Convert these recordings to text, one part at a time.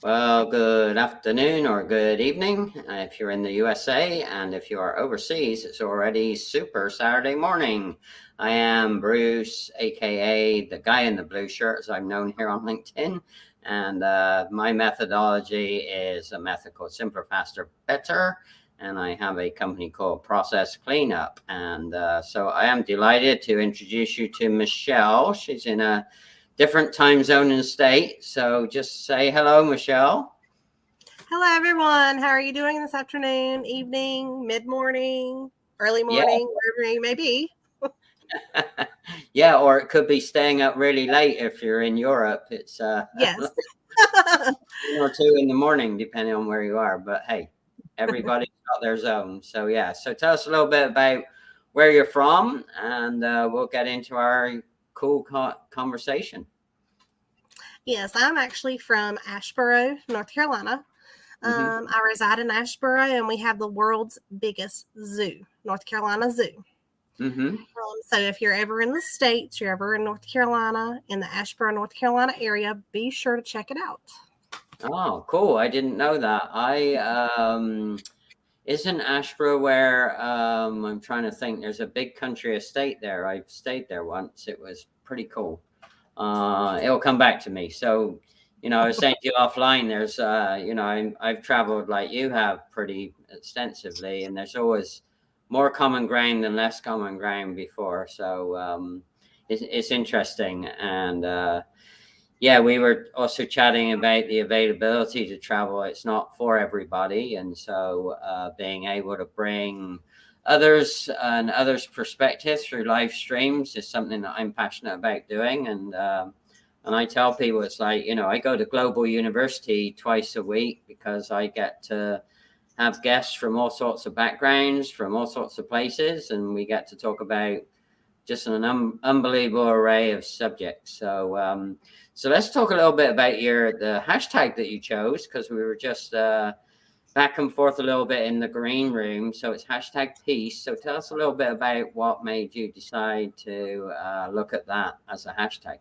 Well, good afternoon or good evening if you're in the USA, and if you are overseas, it's already Super Saturday morning. I am Bruce, aka the guy in the blue shirt, as I'm known here on LinkedIn, and my methodology is a method called Simpler, Faster, Better, and I have a company called Process Cleanup, and so I am delighted to introduce you to Michelle. She's in a different time zone and state. So just say hello, Michelle. Hello, everyone. How are you doing this afternoon, evening, mid-morning, early morning, wherever you may be? Yeah, or it could be staying up really late if you're in Europe. It's yes, 1 or 2 in the morning, depending on where you are. But hey, everybody's got their zone. So yeah, so tell us a little bit about where you're from, and we'll get into our cool conversation. Yes, I'm actually from Asheboro, North Carolina. I reside in Asheboro, and we have the world's biggest zoo, North Carolina Zoo. So if you're ever in the States, you're ever in North Carolina, in the Asheboro, North Carolina area, be sure to check it out. Oh, cool. I didn't know that. Isn't Asheboro where, I'm trying to think, there's a big country estate there. I've stayed there once. It was pretty cool. It'll come back to me. So, I was saying to you offline, there's, I've traveled like you have pretty extensively, and there's always more common ground than less common ground before. So it's interesting. And yeah, we were also chatting about the availability to travel. It's not for everybody. And so being able to bring others and others' perspectives through live streams is something that I'm passionate about doing. And I tell people, it's like, I go to Global University twice a week because I get to have guests from all sorts of backgrounds, from all sorts of places, and we get to talk about just an unbelievable array of subjects. So so let's talk a little bit about the hashtag that you chose, because we were just back and forth a little bit in the green room. So it's hashtag peace. So tell us a little bit about what made you decide to look at that as a hashtag.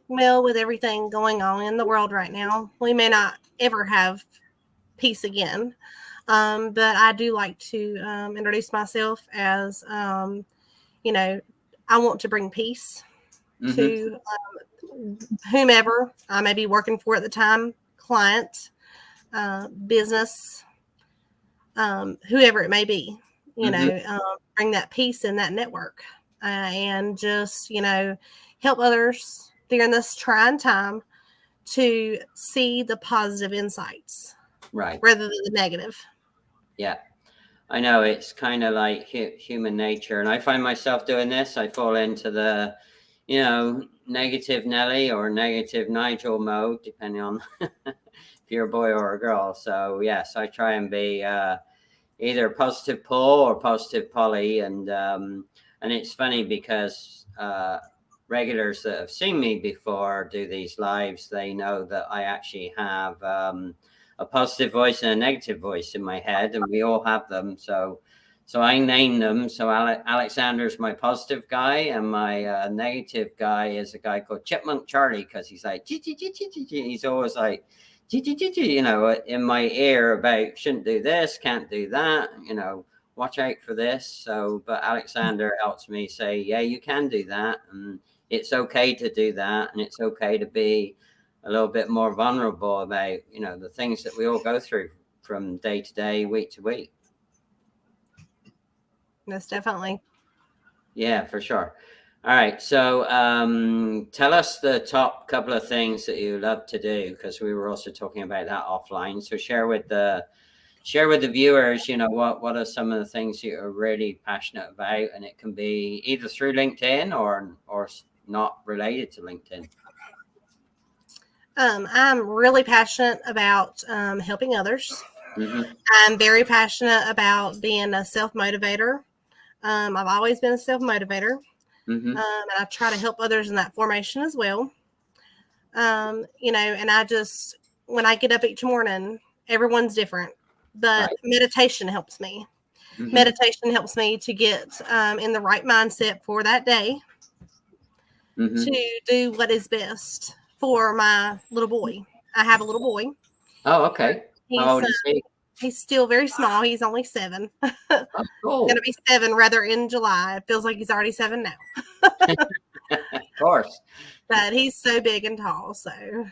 Well, with everything going on in the world right now, we may not ever have peace again. But I do like to introduce myself as, I want to bring peace to whomever I may be working for at the time, client, business, whoever it may be, bring that peace in that network and just, help others during this trying time to see the positive insights, right, rather than the negative. Yeah, I know it's kind of like human nature, and I find myself doing this. I fall into the, negative Nelly or negative Nigel mode, depending on if you're a boy or a girl. So yes, I try and be either positive Paul or positive Polly, and it's funny because regulars that have seen me before do these lives, they know that I actually have a positive voice and a negative voice in my head, and we all have them. So I name them. So Alexander's my positive guy, and my negative guy is a guy called Chipmunk Charlie, because he's like, he's always like, in my ear about shouldn't do this, can't do that, watch out for this. So, but Alexander helps me say, yeah, you can do that, and it's okay to do that, and it's okay to be a little bit more vulnerable about, the things that we all go through from day to day, week to week. Yes, definitely. Yeah, for sure. All right. So tell us the top couple of things that you love to do, because we were also talking about that offline. So share with the viewers, what are some of the things you're really passionate about, and it can be either through LinkedIn or not related to LinkedIn. I'm really passionate about helping others. I'm very passionate about being a self-motivator. I've always been a self-motivator. And I try to help others in that formation as well. And I just, when I get up each morning, everyone's different, but meditation helps me. Meditation helps me to get in the right mindset for that day, to do what is best for my little boy. I have a little boy. Oh, okay. How old is he? He's still very small. He's only 7. Oh, cool. Going to be 7 rather in July. It feels like he's already 7 now. Of course. But he's so big and tall. So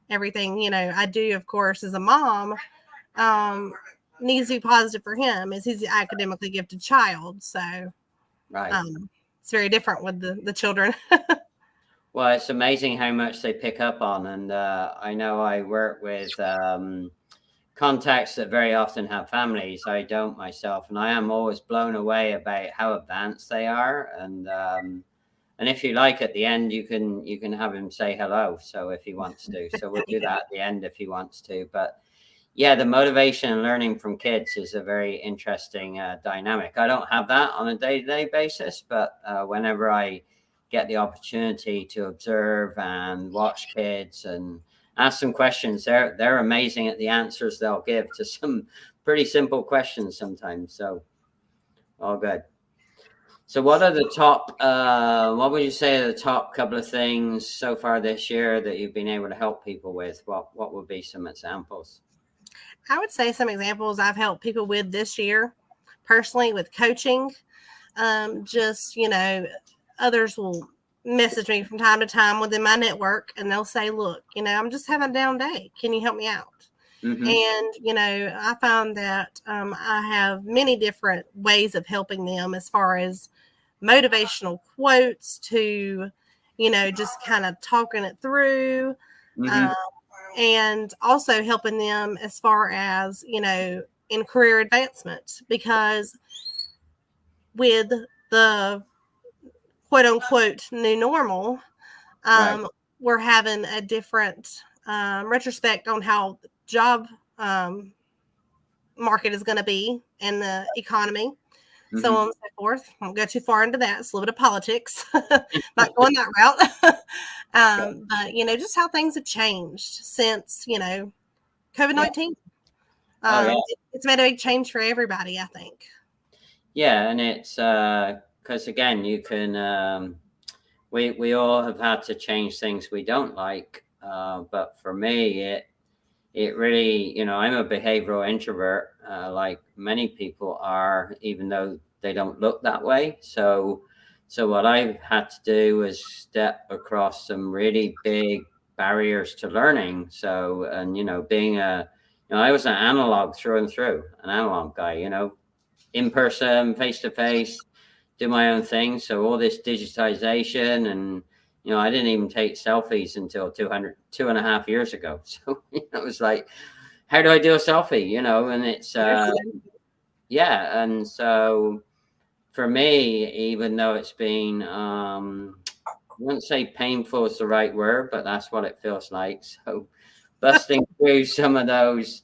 everything, I do, of course, as a mom, needs to be positive for him as he's an academically gifted child. So right. It's very different with the children. Well, it's amazing how much they pick up on. And I know I work with contacts that very often have families. I don't myself. And I am always blown away about how advanced they are. And if you like, at the end, you can have him say hello. So if he wants to, so we'll do that at the end if he wants to. But yeah, the motivation and learning from kids is a very interesting dynamic. I don't have that on a day-to-day basis, but whenever I get the opportunity to observe and watch kids and ask some questions, they're amazing at the answers they'll give to some pretty simple questions sometimes. So all good. So what are the top, what would you say are the top couple of things so far this year that you've been able to help people with? What would be some examples? I would say some examples I've helped people with this year, personally, with coaching. Others will message me from time to time within my network, and they'll say, look, I'm just having a down day. Can you help me out? Mm-hmm. And, I found that I have many different ways of helping them, as far as motivational quotes to, just kind of talking it through. Mm-hmm. And also helping them as far as, in career advancement, because with the quote unquote new normal, right, we're having a different retrospect on how the job market is going to be and the economy, mm-hmm, so on and so forth. I won't go too far into that. It's a little bit of politics, not going that route. But, just how things have changed since, COVID-19. Yeah. It's made a big change for everybody, I think. Yeah, and it's because, again, you can, we all have had to change things we don't like. But for me, it really, I'm a behavioral introvert, like many people are, even though they don't look that way. So what I've had to do was step across some really big barriers to learning. So, and, being I was an analog through and through, an analog guy, in person, face to face, do my own thing. So all this digitization and, I didn't even take selfies until 2.5 years ago. So it was like, how do I do a selfie? And it's, yeah. And so for me, even though it's been, I wouldn't say painful is the right word, but that's what it feels like. So busting through some of those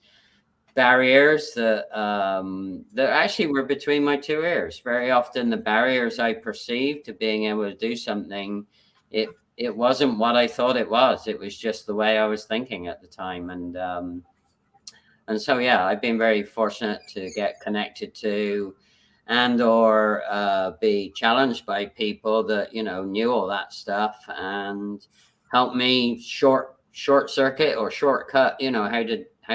barriers that actually were between my two ears. Very often the barriers I perceived to being able to do something, it wasn't what I thought it was. It was just the way I was thinking at the time. And so, yeah, I've been very fortunate to get connected to and or be challenged by people that, knew all that stuff and helped me short circuit or shortcut, how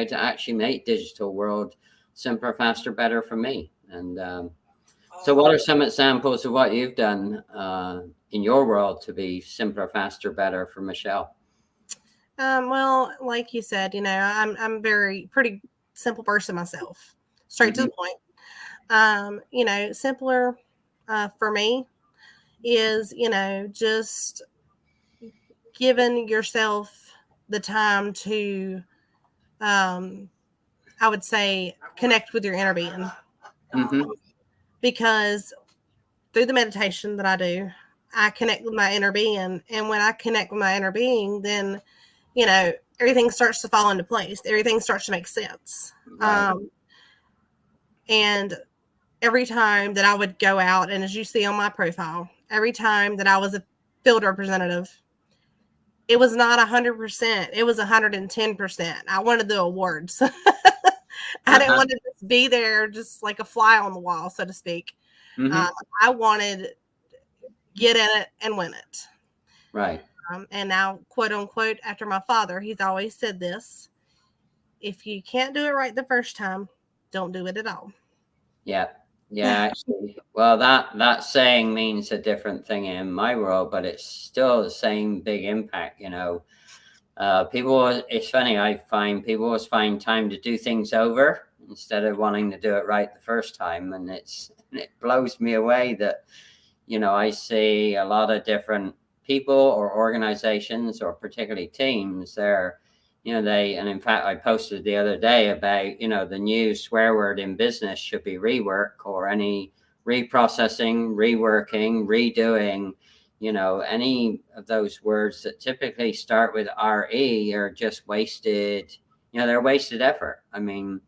to actually make digital world simpler, faster, better for me. And so what are some examples of what you've done in your world to be simpler, faster, better for Michelle? Well, like you said, I'm pretty simple person myself, straight mm-hmm. to the point. Simpler for me is, just giving yourself the time to, I would say, connect with your inner being. Mm-hmm. Because through the meditation that I do, I connect with my inner being. And when I connect with my inner being, then, everything starts to fall into place. Everything starts to make sense. Right. And every time that I would go out, and as you see on my profile, every time that I was a field representative, it was not 100%. It was 110%. I wanted the awards. I didn't want to just be there just like a fly on the wall, so to speak. Mm-hmm. I wanted to get in it and win it. Right. And now, quote unquote, after my father, he's always said this: if you can't do it right the first time, don't do it at all. Yeah. Yeah, actually. Well, that saying means a different thing in my world, but it's still the same big impact, you know. People, it's funny, I find people always find time to do things over instead of wanting to do it right the first time. And it blows me away that, you know, I see a lot of different people or organizations or particularly teams there. You know, and in fact, I posted the other day about, you know, the new swear word in business should be rework, or any reprocessing, reworking, redoing, you know, any of those words that typically start with RE are just wasted, you know, they're wasted effort. I mean,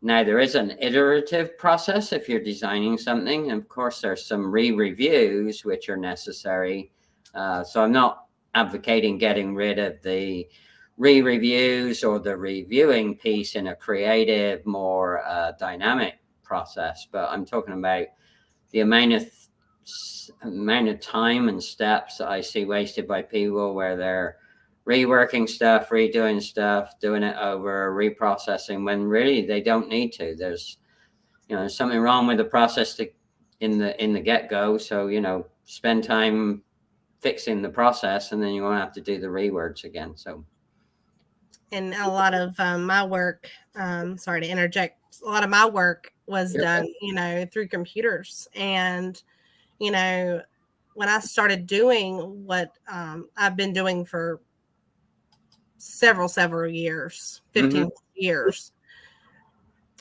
now there is an iterative process if you're designing something. And of course, there's some re-reviews which are necessary. So I'm not advocating getting rid of the re-reviews or the reviewing piece in a creative, more dynamic process, but I'm talking about the amount of time and steps that I see wasted by people where they're reworking stuff, redoing stuff, doing it over, reprocessing, when really they don't need to. There's, you know, something wrong with the process in the get-go. So, you know, spend time fixing the process, and then you won't have to do the rewords again. So. And a lot of my work, sorry to interject, a lot of my work was done, you know, through computers. And, you know, when I started doing what I've been doing for several years, 15 years,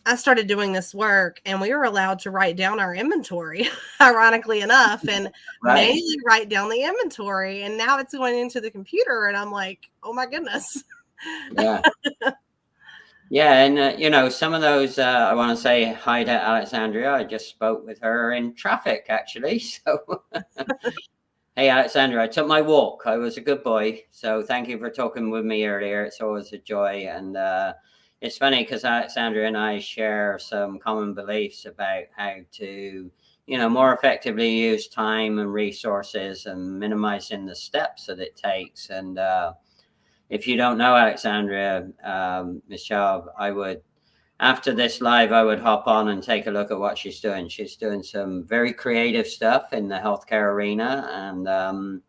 I started doing this work, and we were allowed to write down our inventory, ironically enough, and manually write down the inventory. And now it's going into the computer, and I'm like, oh my goodness. Yeah. Yeah. And, you know, some of those, I want to say hi to Alexandria. I just spoke with her in traffic, actually. So, hey, Alexandria, I took my walk. I was a good boy. So thank you for talking with me earlier. It's always a joy. And it's funny because Alexandria and I share some common beliefs about how to, you know, more effectively use time and resources and minimizing the steps that it takes. And, if you don't know Alexandria, Michelle, I would, after this live, I would hop on and take a look at what she's doing. She's doing some very creative stuff in the healthcare arena, and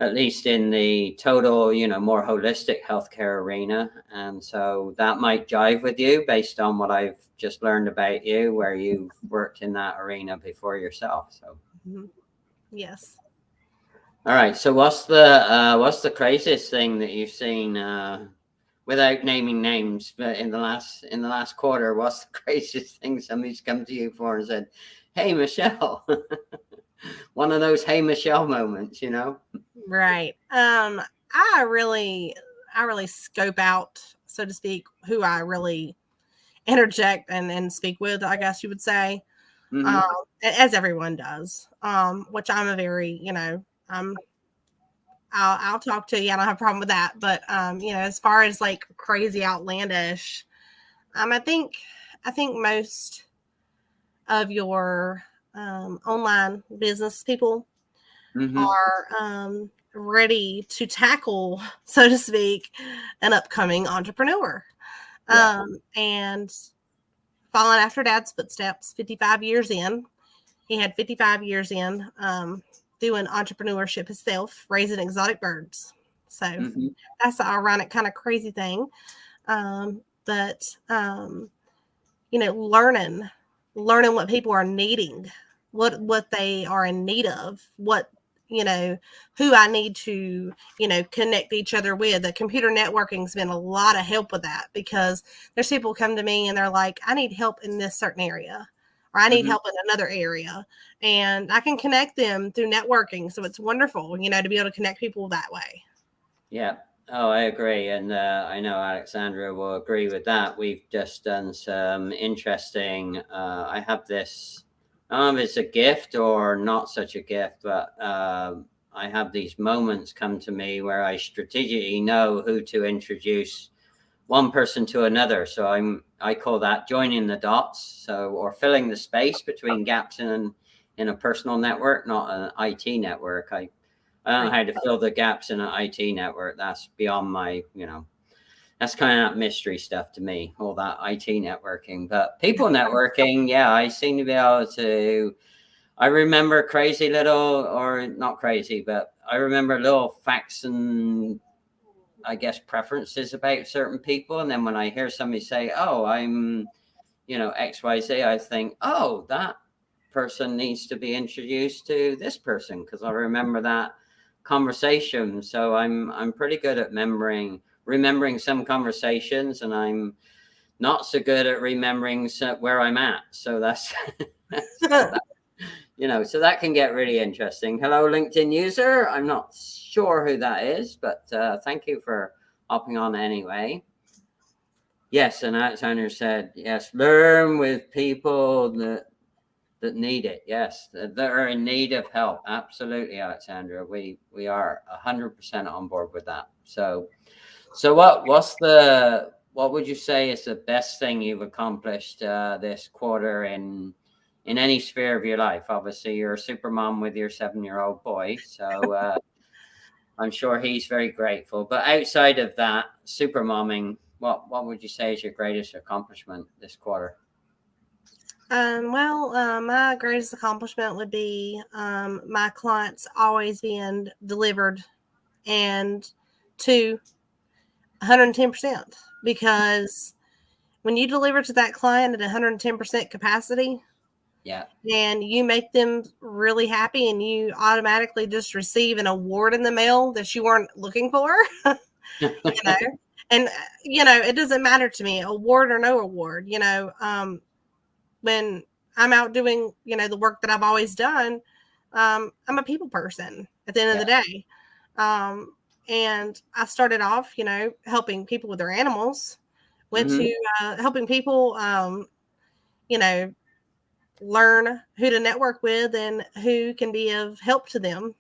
at least in the total, you know, more holistic healthcare arena. And so that might jive with you based on what I've just learned about you, where you've worked in that arena before yourself. So, yes. All right. So what's the craziest thing that you've seen, without naming names, but in the last quarter? What's the craziest thing somebody's come to you for and said, "Hey, Michelle," one of those "Hey, Michelle" moments, you know? Right. I really scope out, so to speak, who I really interject and speak with, I guess you would say, as everyone does. Which I'm a very, you know. I'll talk to you. I don't have a problem with that. But you know, as far as like crazy, outlandish, I think most of your online business people are ready to tackle, so to speak, an upcoming entrepreneur, and following after Dad's footsteps. 55 years in, he had 55 years in. Doing entrepreneurship himself, raising exotic birds. So that's the ironic kind of crazy thing. But you know, learning what people are needing, what they are in need of, what, you know, who I need to, you know, connect each other with. The computer networking's been a lot of help with that, because there's people come to me and they're like, I need help in this certain area, or I need help in another area, and I can connect them through networking. So it's wonderful, you know, to be able to connect people that way. Yeah. Oh, I agree. And I know Alexandra will agree with that. We've just done some interesting, I have this, I don't know if it's a gift or not such a gift, but I have these moments come to me where I strategically know who to introduce one person to another. So I call that joining the dots. So, or filling the space between gaps in a personal network, not an IT network. I don't know how to fill the gaps in an IT network. That's beyond my, that's kind of that mystery stuff to me, all that IT networking. But people networking, yeah, I seem to be able to. I remember crazy little, or not crazy, but I remember little facts and, I guess, preferences about certain people. And then when I hear somebody say, oh, I'm, XYZ, I think, oh, that person needs to be introduced to this person, because I remember that conversation. So I'm pretty good at remembering some conversations, and I'm not so good at remembering where I'm at. So that's so that can get really interesting. Hello, LinkedIn user. I'm not sure who that is, but thank you for hopping on anyway. Yes, and Alexander said, yes, learn with people that need it. Yes, that are in need of help. Absolutely, Alexandra. We are 100% on board with that. So what would you say is the best thing you've accomplished this quarter in any sphere of your life? Obviously, you're a super mom with your 7-year-old boy, so I'm sure he's very grateful. But outside of that, super momming, what would you say is your greatest accomplishment this quarter? My greatest accomplishment would be my clients always being delivered and to 110%, because when you deliver to that client at 110% capacity, yeah, and you make them really happy, and you automatically just receive an award in the mail that you weren't looking for, and it doesn't matter to me, award or no award, when I'm out doing, the work that I've always done, I'm a people person at the end of the day. And I started off, helping people with their animals, went to helping people, learn who to network with and who can be of help to them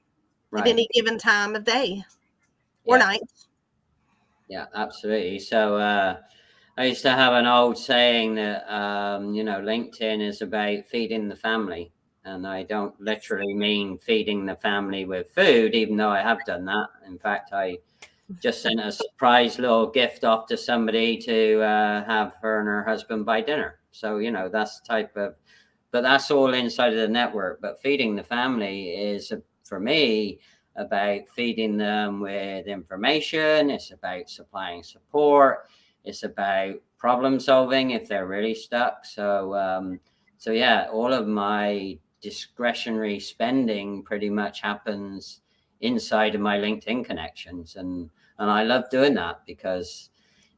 at any given time of day or night. Yeah, absolutely. So I used to have an old saying that, LinkedIn is about feeding the family. And I don't literally mean feeding the family with food, even though I have done that. In fact, I just sent a surprise little gift off to somebody to have her and her husband buy dinner. So, that's but that's all inside of the network. But feeding the family is, for me, about feeding them with information. It's about supplying support. It's about problem solving if they're really stuck. So yeah, all of my discretionary spending pretty much happens inside of my LinkedIn connections. And I love doing that because,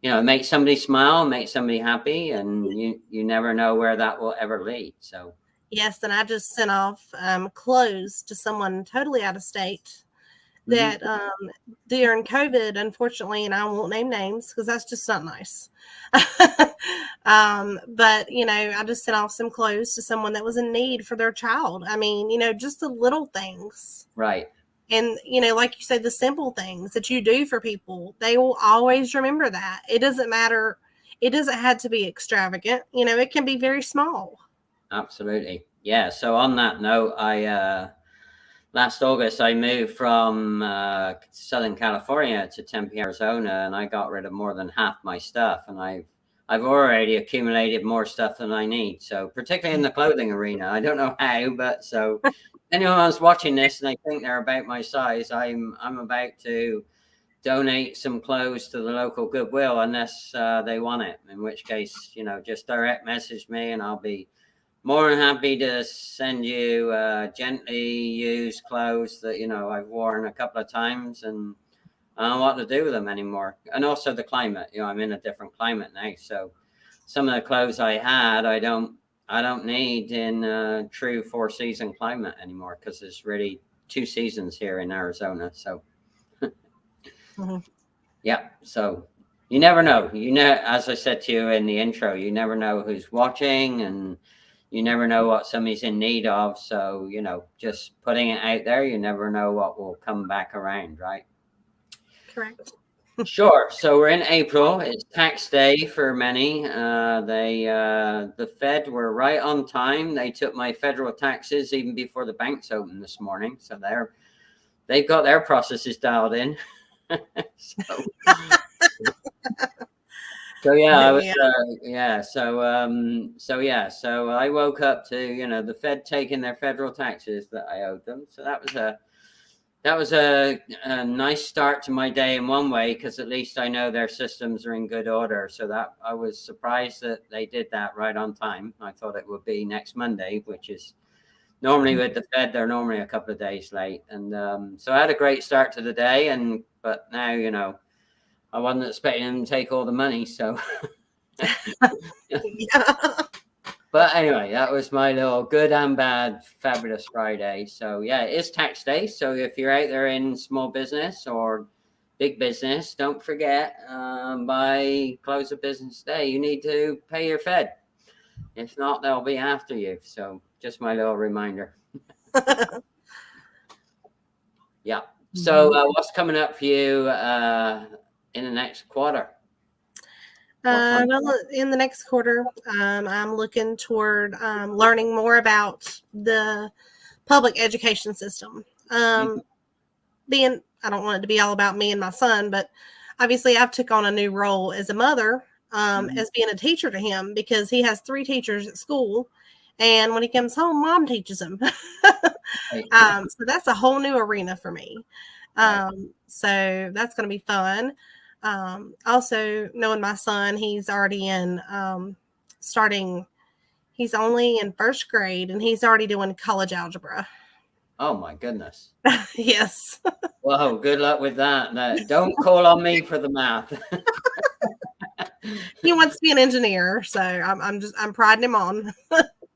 it makes somebody smile, makes somebody happy, and you never know where that will ever lead. So yes, and I just sent off clothes to someone totally out of state that during COVID, unfortunately, and I won't name names because that's just not nice. But I just sent off some clothes to someone that was in need for their child. I mean, just the little things, right? And like you said, the simple things that you do for people, they will always remember that. It doesn't matter. It doesn't have to be extravagant. It can be very small. Absolutely, yeah. So on that note, last August, I moved from Southern California to Tempe, Arizona, and I got rid of more than half my stuff. And I've already accumulated more stuff than I need. So particularly in the clothing arena, I don't know how, but so anyone who's watching this and they think they're about my size, I'm about to donate some clothes to the local Goodwill unless they want it. In which case, just direct message me, and I'll be more than happy to send you gently used clothes that, I've worn a couple of times and I don't know what to do with them anymore. And also the climate, I'm in a different climate now. So some of the clothes I had, I don't need in true 4-season climate anymore, because there's really 2 seasons here in Arizona. So yeah. So you never know, as I said to you in the intro, you never know who's watching, and you never know what somebody's in need of. So, just putting it out there, you never know what will come back around, right? Correct. Sure. So we're in April. It's tax day for many. The Fed were right on time. They took my federal taxes even before the banks opened this morning. So they've got their processes dialed in. so, so yeah, I was, so I woke up to, you know, the Fed taking their federal taxes that I owed them. So that was a nice start to my day in one way, because at least I know their systems are in good order. So that I was surprised that they did that right on time. I thought it would be next Monday, which is normally with the Fed, they're normally a couple of days late. And so I had a great start to the day. But now, you know, I wasn't expecting them to take all the money. So, but anyway, that was my little good and bad fabulous Friday. So yeah, it is tax day. So if you're out there in small business or big business, don't forget, by close of business day, you need to pay your Fed. If not, they'll be after you. So just my little reminder. Yeah. So what's coming up for you in the next quarter? Well, in the next quarter, I'm looking toward learning more about the public education system. I don't want it to be all about me and my son, but obviously I've took on a new role as a mother, as being a teacher to him, because he has 3 teachers at school. And when he comes home, mom teaches him. So that's a whole new arena for me. So that's going to be fun. Also, knowing my son, he's already in he's only in 1st grade, and he's already doing college algebra. Oh my goodness. Yes. Whoa, good luck with that. No, don't call on me for the math. He wants to be an engineer, so I'm priding him on.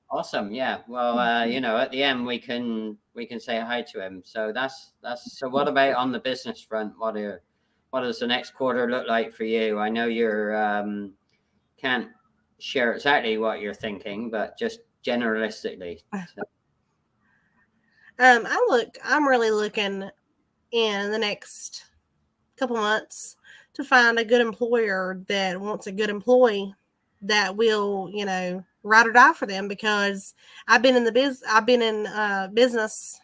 Awesome. Yeah. Well, you know, at the end we can say hi to him. So that's so what about on the business front? What does the next quarter look like for you? I know you're can't share exactly what you're thinking, but just generalistically. So. I'm really looking in the next couple months to find a good employer that wants a good employee that will, you know, ride or die for them, because I've been in business,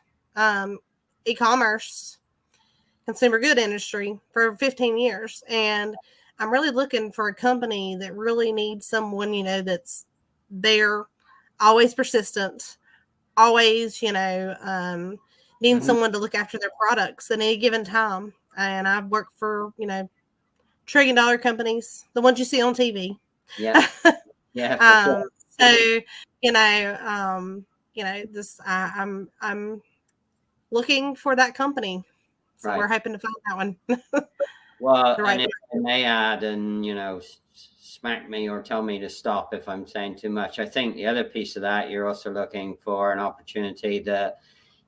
e-commerce, consumer good industry for 15 years. And I'm really looking for a company that really needs someone, you know, that's there, always persistent, always, you know, needing someone to look after their products at any given time. And I've worked for, you know, $1 trillion companies, the ones you see on TV. Yeah. Yeah. Sure. So, you know, this, I'm looking for that company. So right. We're hoping to find that one. Well, right, and if I may add, and, you know, smack me or tell me to stop if I'm saying too much. I think the other piece of that, you're also looking for an opportunity that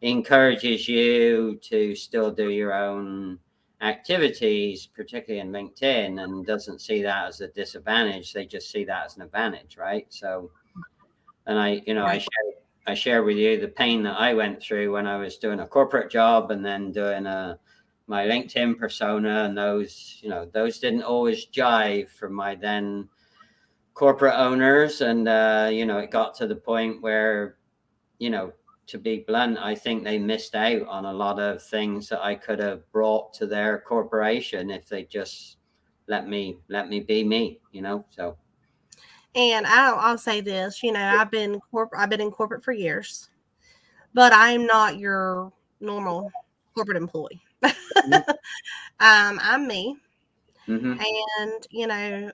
encourages you to still do your own activities, particularly in LinkedIn, and doesn't see that as a disadvantage. They just see that as an advantage, right? So, and I share with you the pain that I went through when I was doing a corporate job and then doing my LinkedIn persona, and those didn't always jive for my then corporate owners. And, you know, it got to the point where, you know, to be blunt, I think they missed out on a lot of things that I could have brought to their corporation if they just let me be me, you know, so. And I'll say this, you know, I've been in corporate for years, but I'm not your normal corporate employee. I'm me. And, you know,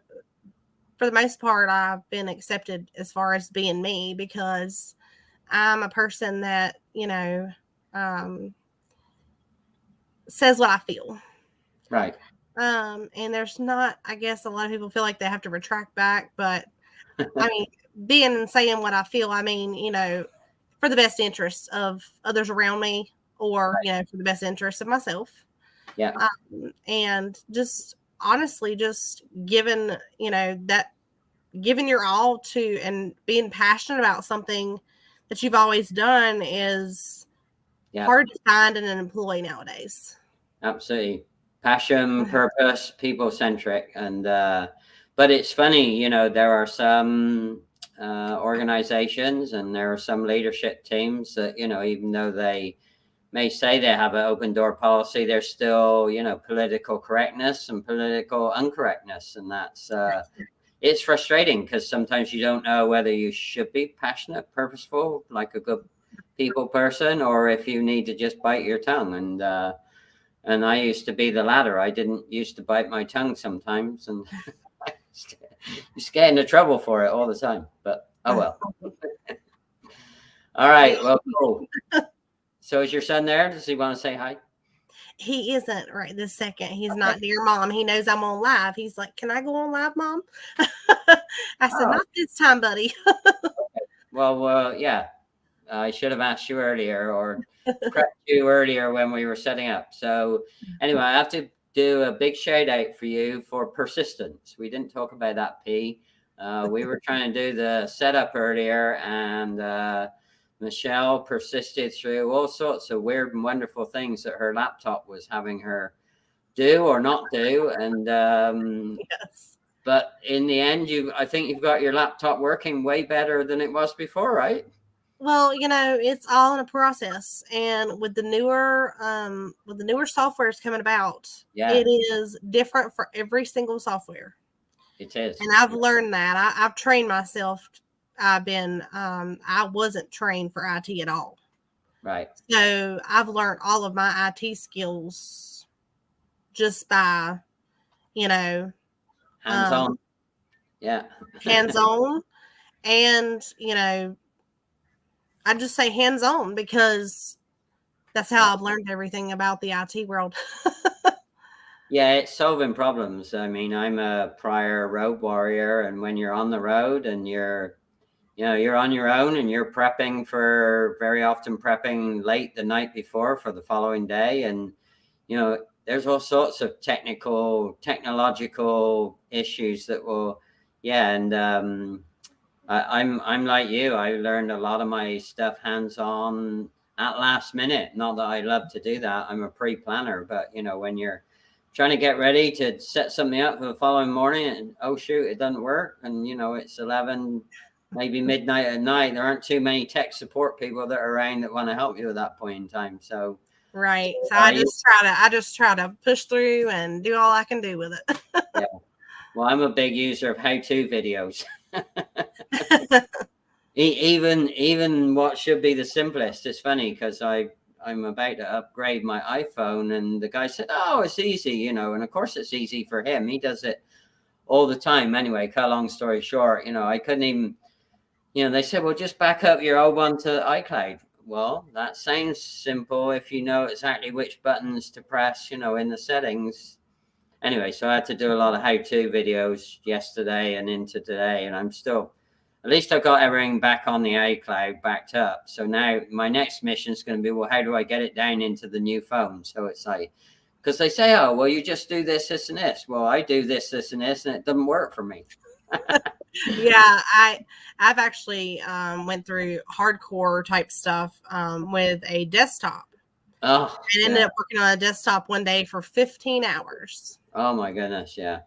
for the most part, I've been accepted as far as being me, because I'm a person that, you know, says what I feel. Right. And there's not, I guess a lot of people feel like they have to retract back, but I mean, being and saying what I feel, I mean, you know, for the best interest of others around me, or, you know, for the best interest of myself. Yeah. And just honestly, just giving, you know, giving your all to, and being passionate about something that you've always done is hard to find in an employee nowadays. Absolutely. Passion, purpose, people-centric. And, but it's funny, you know, there are some organizations and there are some leadership teams that, you know, even though they may say they have an open door policy, there's still, you know, political correctness and political incorrectness. And that's, it's frustrating because sometimes you don't know whether you should be passionate, purposeful, like a good people person, or if you need to just bite your tongue. And I used to be the latter. I didn't used to bite my tongue sometimes, and just get into trouble for it all the time. But oh well. All right. Well, cool. So is your son there? Does he want to say hi? He isn't right this second. He's not near Mom. He knows I'm on live. He's like, "Can I go on live, Mom?" I said, "Not this time, buddy." Well, yeah. I should have asked you earlier, or prepped you earlier when we were setting up. So anyway, I have to do a big shout out for you for persistence. We didn't talk about that, P. We were trying to do the setup earlier, and Michelle persisted through all sorts of weird and wonderful things that her laptop was having her do or not do. And Yes. but in the end, I think you've got your laptop working way better than it was before, right? Well, you know, it's all in a process, and with the newer softwares coming about, it is different for every single software. It is, and I've learned that. I've trained myself. I wasn't trained for IT at all, right? So I've learned all of my IT skills just by, you know, hands-on, hands-on, and you know. I just say hands-on because that's how I've learned everything about the IT world. Yeah, it's solving problems. I mean, I'm a prior road warrior, and when you're on the road and you're on your own and you're very often prepping late the night before for the following day. And, you know, there's all sorts of technological issues that will, I'm like you. I learned a lot of my stuff hands-on at last minute. Not that I love to do that. I'm a pre-planner, but you know, when you're trying to get ready to set something up for the following morning and oh shoot, it doesn't work. And you know, it's 11, maybe midnight at night. There aren't too many tech support people that are around that want to help you at that point in time. So right. So I just try to push through and do all I can do with it. Yeah. Well, I'm a big user of how-to videos. Even what should be the simplest. It's funny because I'm about to upgrade my iPhone, and the guy said, "Oh, it's easy, you know." And of course, it's easy for him. He does it all the time. Anyway, cut a long story short, you know, I couldn't even. You know, they said, "Well, just back up your old one to iCloud." Well, that sounds simple if you know exactly which buttons to press, you know, in the settings. Anyway, so I had to do a lot of how-to videos yesterday and into today, and I'm still, at least I've got everything back on the iCloud backed up. So now my next mission is going to be, well, how do I get it down into the new phone? So it's like, because they say, oh, well, you just do this, this, and this. Well, I do this, this, and this, and it doesn't work for me. Yeah, I've actually went through hardcore type stuff with a desktop. Oh, and ended up working on a desktop one day for 15 hours. Oh my goodness, yeah.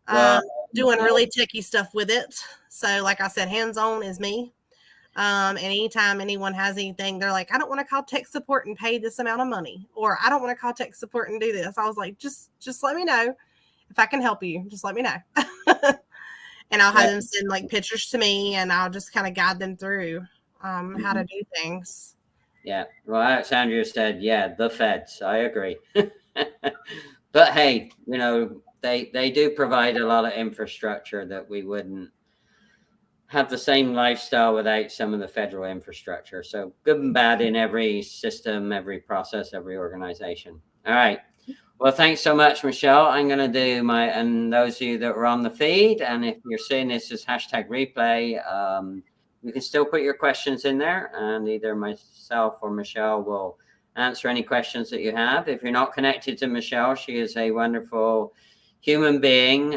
Well, doing really techie stuff with it. So like I said, hands-on is me. And anytime anyone has anything, they're like, I don't want to call tech support and pay this amount of money, or I don't want to call tech support and do this. I was like, just let me know if I can help you. Just let me know. And I'll have them send like pictures to me, and I'll just kind of guide them through how to do things. Yeah. Well, Alexandria said, yeah, the feds. I agree. But hey, you know, they do provide a lot of infrastructure that we wouldn't have the same lifestyle without some of the federal infrastructure. So good and bad in every system, every process, every organization. All right. Well, thanks so much, Michelle. I'm going to do and those of you that were on the feed, and if you're seeing this as #replay, you can still put your questions in there, and either myself or Michelle will answer any questions that you have. If you're not connected to Michelle, she is a wonderful human being.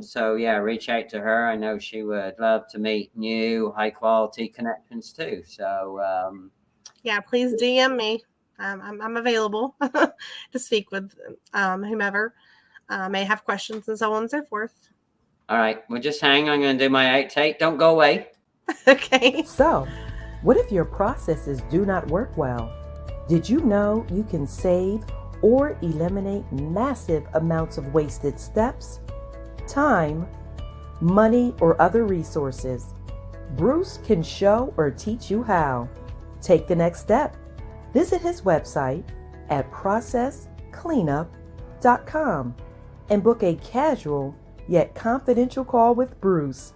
So yeah, reach out to her. I know she would love to meet new high quality connections too. So yeah, please DM me. I'm available to speak with whomever may have questions and so on and so forth. All right, well, just hang. I'm going to do my outtake. Don't go away. Okay. So, what if your processes do not work well? Did you know you can save or eliminate massive amounts of wasted steps, time, money, or other resources? Bruce can show or teach you how. Take the next step. Visit his website at processcleanup.com and book a casual yet confidential call with Bruce.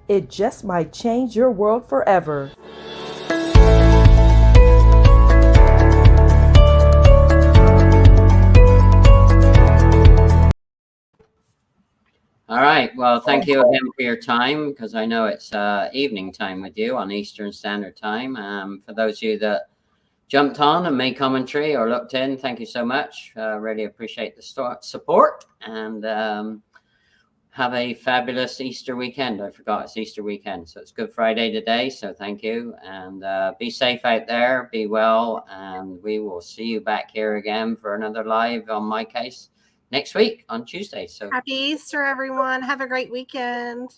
It just might change your world forever. All right. Well, thank you again for your time, because I know it's evening time with you on Eastern Standard Time. For those of you that jumped on and made commentary or looked in, thank you so much. Really appreciate the support, and have a fabulous Easter weekend. I forgot it's Easter weekend, so it's Good Friday today. So thank you, and be safe out there, be well, and we will see you back here again for another live on my case next week on Tuesday. So happy Easter, everyone. Have a great weekend.